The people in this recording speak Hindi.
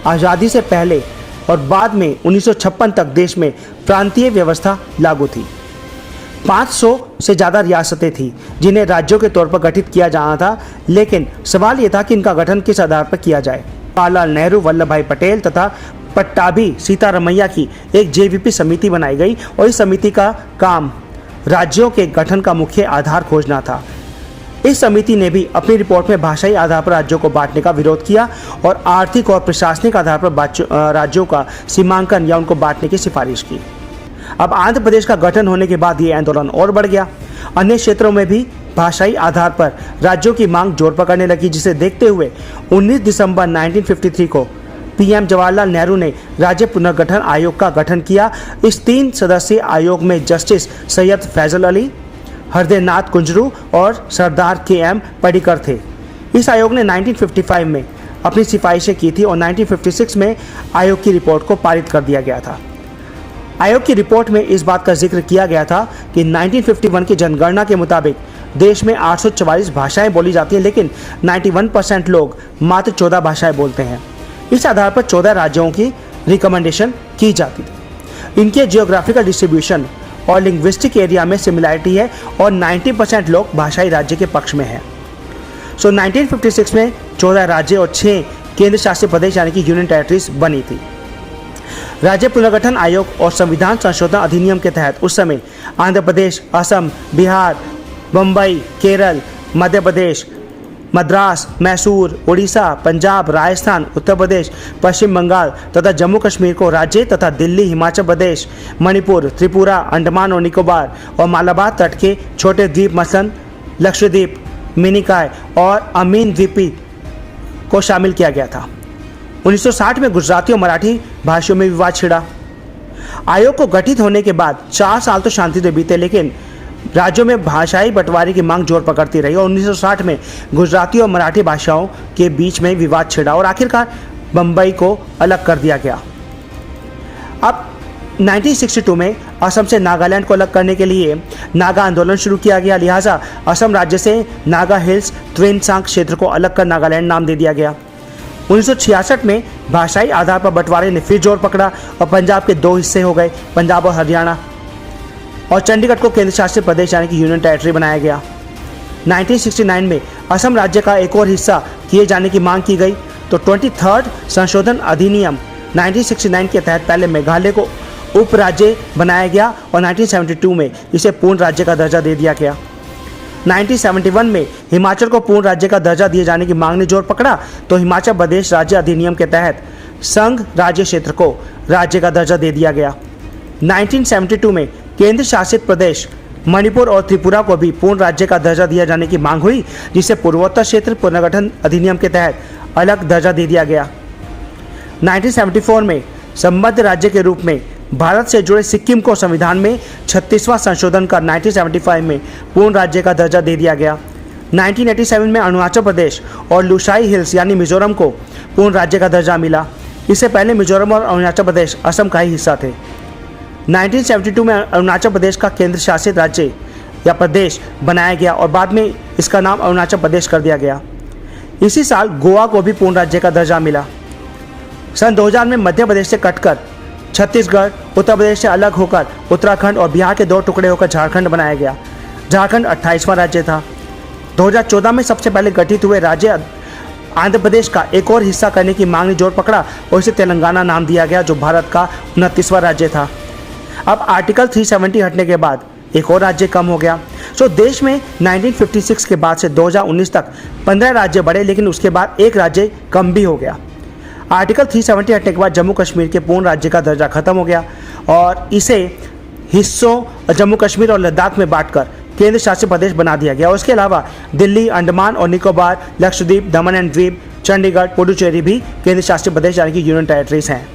आज़ादी से पहले और बाद में 1956 तक देश में प्रांतीय व्यवस्था लागू थी। 500 से ज़्यादा रियासतें थीं जिन्हें राज्यों के तौर पर गठित किया जाना था, लेकिन सवाल ये था कि इनका गठन किस आधार पर किया जाए। जवाहरलाल नेहरू, वल्लभ भाई पटेल तथा पट्टाभी सीतारमैया की एक जेवीपी समिति बनाई गई और इस समिति का काम राज्यों के गठन का मुख्य आधार खोजना था। इस समिति ने भी अपनी रिपोर्ट में भाषाई आधार पर राज्यों को बांटने का विरोध किया और आर्थिक और प्रशासनिक आधार पर राज्यों का सीमांकन या उनको बांटने की सिफारिश की। अब आंध्र प्रदेश का गठन होने के बाद ये आंदोलन और बढ़ गया। अन्य क्षेत्रों में भी भाषाई आधार पर राज्यों की मांग जोर पकड़ने लगी, जिसे देखते हुए 19 दिसंबर 1953 को पीएम जवाहरलाल नेहरू ने राज्य पुनर्गठन आयोग का गठन किया। इस 3 सदस्यीय आयोग में जस्टिस सैयद फैजल अली, हृदयनाथ कुंजरू और सरदार के.एम. पडिक्कर थे। इस आयोग ने 1955 में अपनी सिफारिशें की थी और 1956 में आयोग की रिपोर्ट को पारित कर दिया गया था। आयोग की रिपोर्ट में इस बात का जिक्र किया गया था कि 1951 की जनगणना के मुताबिक देश में 844 भाषाएं बोली जाती हैं, लेकिन 91% लोग मात्र 14 भाषाएं बोलते हैं। इस आधार पर 14 राज्यों की रिकमेंडेशन की जाती थी। इनके जियोग्राफिकल डिस्ट्रीब्यूशन और लिंग्विस्टिक एरिया में सिमिलैरिटी है और 90% लोग भाषाई राज्य के पक्ष में है। 1956 में 14 राज्य और 6 केंद्र शासित प्रदेश यानी कि यूनियन टेरिटरीज बनी थी। राज्य पुनर्गठन आयोग और संविधान संशोधन अधिनियम के तहत उस समय आंध्र प्रदेश, असम, बिहार, बम्बई, केरल, मध्य प्रदेश, मद्रास, मैसूर, उड़ीसा, पंजाब, राजस्थान, उत्तर प्रदेश, पश्चिम बंगाल तथा जम्मू कश्मीर को राज्य तथा दिल्ली, हिमाचल प्रदेश, मणिपुर, त्रिपुरा, अंडमान और निकोबार और मालाबार तट के छोटे द्वीप मसलन लक्षद्वीप, मिनिकॉय और अमीन द्वीपी को शामिल किया गया था। 1960 में गुजराती और मराठी भाषाओं में विवाद छिड़ा। आयोग को गठित होने के बाद 4 साल तो शांति से बीते, लेकिन राज्यों में भाषाई बंटवारे की मांग जोर पकड़ती रही और 1960 में गुजराती और मराठी भाषाओं के बीच में विवाद छिड़ा और आखिरकार बम्बई को अलग कर दिया गया। अब 1962 में असम से नागालैंड को अलग करने के लिए नागा आंदोलन शुरू किया गया। लिहाजा असम राज्य से नागा हिल्स त्वेनसांग क्षेत्र को अलग कर नागालैंड नाम दे दिया गया। 1966 में भाषाई आधार पर बंटवारे ने फिर जोर पकड़ा और पंजाब के 2 हिस्से हो गए, पंजाब और हरियाणा, और चंडीगढ़ को केंद्र शासित प्रदेश यानी कि यूनियन टेरिटरी बनाया गया। 1969 में असम राज्य का एक और हिस्सा किए जाने की मांग की गई, तो 23rd संशोधन अधिनियम 1969 के तहत पहले मेघालय को उप राज्य बनाया गया और 1972 में इसे पूर्ण राज्य का दर्जा दे दिया गया। 1971 में हिमाचल को पूर्ण राज्य का दर्जा दिए जाने की मांग ने जोर पकड़ा, तो हिमाचल प्रदेश राज्य अधिनियम के तहत संघ राज्य क्षेत्र को राज्य का दर्जा दे दिया गया। 1972 में केंद्र शासित प्रदेश मणिपुर और त्रिपुरा को भी पूर्ण राज्य का दर्जा दिया जाने की मांग हुई, जिसे पूर्वोत्तर क्षेत्र पुनर्गठन अधिनियम के तहत अलग दर्जा दे दिया गया। 1974 में संबद्ध राज्य के रूप में भारत से जुड़े सिक्किम को संविधान में 36वां संशोधन कर 1975 में पूर्ण राज्य का दर्जा दे दिया गया। 1987 में अरुणाचल प्रदेश और लुसाई हिल्स यानी मिजोरम को पूर्ण राज्य का दर्जा मिला। इससे पहले मिजोरम और अरुणाचल प्रदेश असम का ही हिस्सा थे। 1972 में अरुणाचल प्रदेश का केंद्र शासित राज्य या प्रदेश बनाया गया और बाद में इसका नाम अरुणाचल प्रदेश कर दिया गया। इसी साल गोवा को भी पूर्ण राज्य का दर्जा मिला। सन 2000 में मध्य प्रदेश से कटकर छत्तीसगढ़, उत्तर प्रदेश से अलग होकर उत्तराखंड और बिहार के 2 टुकड़े होकर झारखंड बनाया गया। झारखंड 28वां राज्य था। 2014 में सबसे पहले गठित हुए राज्य आंध्र प्रदेश का एक और हिस्सा करने की मांग ने जोर पकड़ा और इसे तेलंगाना नाम दिया गया, जो भारत का 29वां राज्य था। अब आर्टिकल 370 हटने के बाद एक और राज्य कम हो गया। देश में 1956 के बाद से 2019 तक 15 राज्य बढ़े, लेकिन उसके बाद एक राज्य कम भी हो गया। आर्टिकल 370 हटने के बाद जम्मू कश्मीर के पूर्ण राज्य का दर्जा खत्म हो गया और इसे हिस्सों जम्मू कश्मीर और लद्दाख में बांटकर केंद्र शासित प्रदेश बना दिया गया। और इसके अलावा दिल्ली, अंडमान और निकोबार, लक्षद्वीप, दमन एंड द्वीप, चंडीगढ़, पुडुचेरी भी केंद्र शासित प्रदेश यानी कि यूनियन टेरिटरीज हैं।